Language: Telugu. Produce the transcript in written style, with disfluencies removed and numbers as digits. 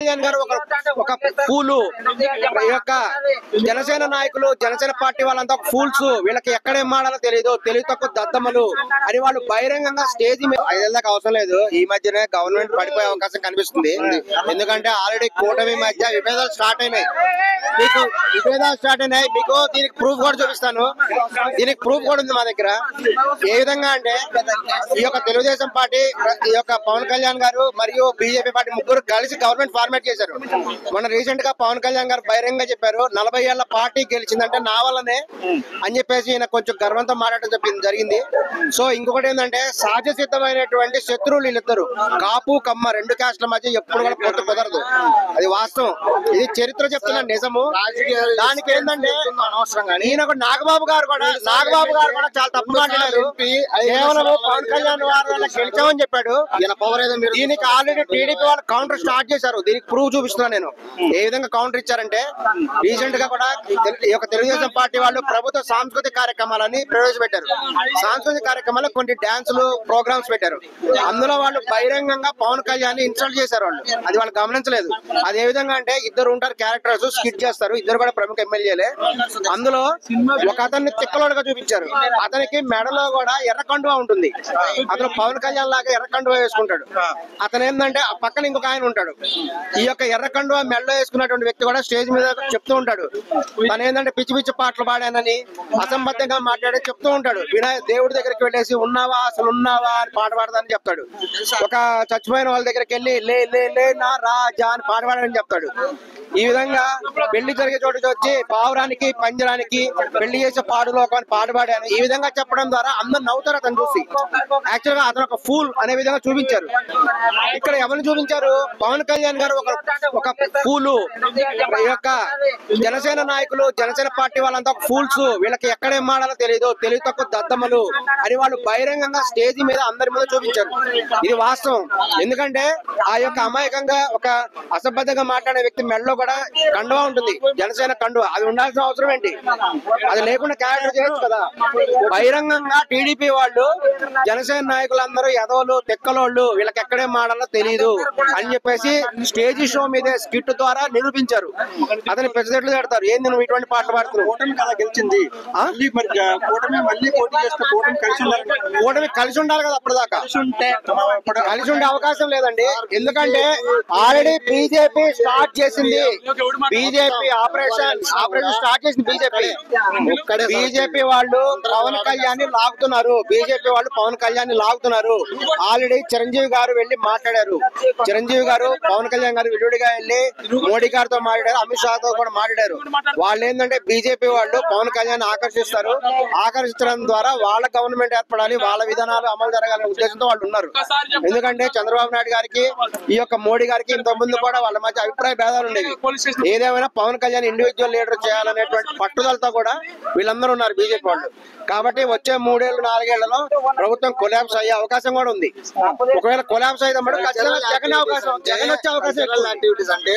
కళ్యాణ్ గారు ఒక పూలు ఈ యొక్క జనసేన నాయకులు జనసేన పార్టీ వాళ్ళంతా ఒక ఫూల్స్, వీళ్ళకి ఎక్కడేం మాడాలో తెలియదు, తెలివి తక్కువ దద్దమ్మలు అని వాళ్ళు బహిరంగంగా స్టేజ్ మీద 5 ఏళ్ళ దాకా అవసరం లేదు. ఈ మధ్యనే గవర్నమెంట్ పడిపోయే అవకాశం కనిపిస్తుంది. ఎందుకంటే ఆల్రెడీ కూటమి మధ్య విభేదాలు స్టార్ట్ అయినాయి. మీకు దీనికి ప్రూఫ్ కూడా చూపిస్తాను. దీనికి ప్రూఫ్ కూడా ఉంది మా దగ్గర. ఏ విధంగా అంటే ఈ యొక్క తెలుగుదేశం పార్టీ, ఈ యొక్క పవన్ కళ్యాణ్ గారు మరియు బీజేపీ పార్టీ ముగ్గురు కలిసి గవర్నమెంట్ ఫార్మేట్ చేశారు. మొన్న రీసెంట్ గా పవన్ కళ్యాణ్ గారు బహిరంగంగా చెప్పారు, 40 ఏళ్ల పార్టీ గెలిచిందంటే నా వల్లనే అని చెప్పేసి ఈయన కొంచెం గర్వంతో మాట్లాడటం జరిగింది. సో ఇంకొకటి ఏంటంటే సహజ సిద్ధమైనటువంటి శత్రువులు వీళ్ళిద్దరు, కాపు కమ్మ 2 క్యాస్ట్ల మధ్య ఎప్పుడు కూడా పొత్తు కుదరదు. అది వాస్తవం, ఇది చరిత్ర చెప్తున్న నిజము. దానికి ఏంటంటే ఈయన నాగబాబు గారు కూడా చాలా తప్పు మాట్లాడారు. కేవలం పవన్ కళ్యాణ్ వారు గెలిచామని చెప్పాడు. దీనికి ఆల్రెడీ టీడీపీ వాళ్ళు కౌంటర్ స్టార్ట్ చేశారు. దీనికి ప్రూఫ్ చూపిస్తున్నాను నేను. ఏ విధంగా కౌంటర్ ఇచ్చారంటే రీసెంట్ గా కూడా ఈ యొక్క తెలుగుదేశం పార్టీ వాళ్ళు ప్రభుత్వ సాంస్కృతిక కార్యక్రమాలని ప్రవేశపెట్టారు. సాంస్కృతిక కార్యక్రమాల్లో కొన్ని డాన్సులు ప్రోగ్రామ్స్ పెట్టారు. అందులో వాళ్ళు బహిరంగంగా పవన్ కళ్యాణ్ ఇన్సల్ట్ చేశారు. అది వాళ్ళు గమనించలేదు. అది ఏ విధంగా అంటే ఇద్దరు ఉంటారు క్యారెక్టర్స్, స్కిట్ చేస్తారు. ఇద్దరు కూడా ప్రముఖ ఎమ్మెల్యేలే. అందులో ఒక అతన్ని తిక్కలోడుగా చూపించారు. అతనికి మెడలో కూడా ఎర్ర కండువా ఉంటుంది. అతను పవన్ కళ్యాణ్ లాగా ఎర్ర కండువా వేసుకుంటాడు. అతను ఏంటంటే ఆ పక్కన ఇంకొక ఆయన ఉంటాడు. ఈ యొక్క ఎర్ర కండువా మెడలో వేసుకున్నటువంటి వ్యక్తి కూడా స్టేజ్ మీద చెప్తూ ఉంటాడు, తను ఏంటంటే పిచ్చి పిచ్చి పాటలు పాడానని అసంబద్ధంగా మాట్లాడి చెప్తూ ఉంటాడు. దేవుడి దగ్గరికి వెళ్ళేసి ఉన్నావా అసలు ఉన్నావా అని పాట పాడతానని చెప్తాడు. ఒక చచ్చిపోయిన వాళ్ళ దగ్గరికి వెళ్ళి లే లే లే నా రాజా అని పాట పాడని చెప్తాడు. ఈ విధంగా పెళ్లి జరిగే చోటుకి వచ్చి పావురానికి పంజరానికి పెళ్లి చేసే పాడులోకం అని పాట పాడాను. ఈ విధంగా చెప్పడం ద్వారా అందరు నవ్వుతారు అతను చూసి. యాక్చువల్ గా అతను ఒక ఫూల్ అనే విధంగా చూపించారు. ఇక్కడ ఎవరిని చూపించారు? పవన్ కళ్యాణ్ గారు ఒక పూలు, ఈ యొక్క జనసేన నాయకులు జనసేన పార్టీ వాళ్ళంతా ఒక ఫూల్స్, వీళ్ళకి ఎక్కడేం మాడాలో తెలియదు, తెలివి తక్కువ దద్దమ్మలు అని వాళ్ళు బహిరంగంగా స్టేజ్ మీద అందరి మీద చూపించారు. ఇది వాస్తవం. ఎందుకంటే ఆ యొక్క అమాయకంగా ఒక అసంబద్ధంగా మాట్లాడే వ్యక్తి మెడలో కూడా కండువా ఉంటుంది, జనసేన కండువా. అది ఉండాల్సిన అవసరం ఏంటి? అది లేకుండా క్యారెక్టర్ చేయొచ్చు కదా. బహిరంగంగా టీడీపీ వాళ్ళు జనసేన నాయకులందరూ ఎదవలు తెక్కలోళ్ళు, వీళ్ళకి ఎక్కడేం మాడాలో తెలియదు అని చెప్పేసి స్టేజ్ షో మీద స్కిట్ ద్వారా నిరూపించారు. అతని పెద్దట్లు పెడతారు, ఏంది నువ్వు ఇటువంటి పాటలు పాడుతున్నావు? గెలిచింది కూటమి కలిసి ఉండాలి కదా. అప్పటిదాకా కలిసి ఉండే అవకాశం లేదండి. ఎందుకంటే ఆల్రెడీ బీజేపీ స్టార్ట్ చేసింది. బీజేపీ ఆపరేషన్ స్టార్ట్ చేసింది బీజేపీ వాళ్ళు పవన్ కళ్యాణ్ లాగుతున్నారు. బీజేపీ వాళ్ళు పవన్ కళ్యాణ్ లాగుతున్నారు. ఆల్రెడీ చిరంజీవి గారు వెళ్లి మాట్లాడారు. చిరంజీవి గారు పవన్ కళ్యాణ్ గారు విడివిడిగా వెళ్లి మోడీ గారితో మాట్లాడారు, అమిత్ షాతో కూడా మాట్లాడారు. వాళ్ళు ఏంటంటే బీజేపీ వాళ్ళు పవన్ కళ్యాణ్ ఆకర్షిస్తారు. ఆకర్షించడం ద్వారా వాళ్ళ గవర్నమెంట్ ఏర్పడాలి, వాళ్ళ విధానాలు అమలు జరగాలనే ఉద్దేశంతో వాళ్ళు ఉన్నారు. ఎందుకంటే చంద్రబాబు నాయుడు గారికి ఈ యొక్క మోడీ గారికి ఇంత ముందు కూడా వాళ్ళ మధ్య అభిప్రాయ భేదాలు ఉండేవి. ఏదేమైనా పవన్ కళ్యాణ్ ఇండివిజువల్ లీడర్ చేయాలనేటువంటి పట్టుదలతో కూడా వీళ్ళందరూ ఉన్నారు బీజేపీ వాళ్ళు. కాబట్టి వచ్చే 3 ఏళ్ళు 4 ఏళ్లలో ప్రభుత్వం కొలాప్స్ అయ్యే అవకాశం కూడా ఉంది. ఒకవేళ కొలాప్స్ అయితే జగన్ వచ్చే అవకాశం. యాక్టివిటీస్ అంటే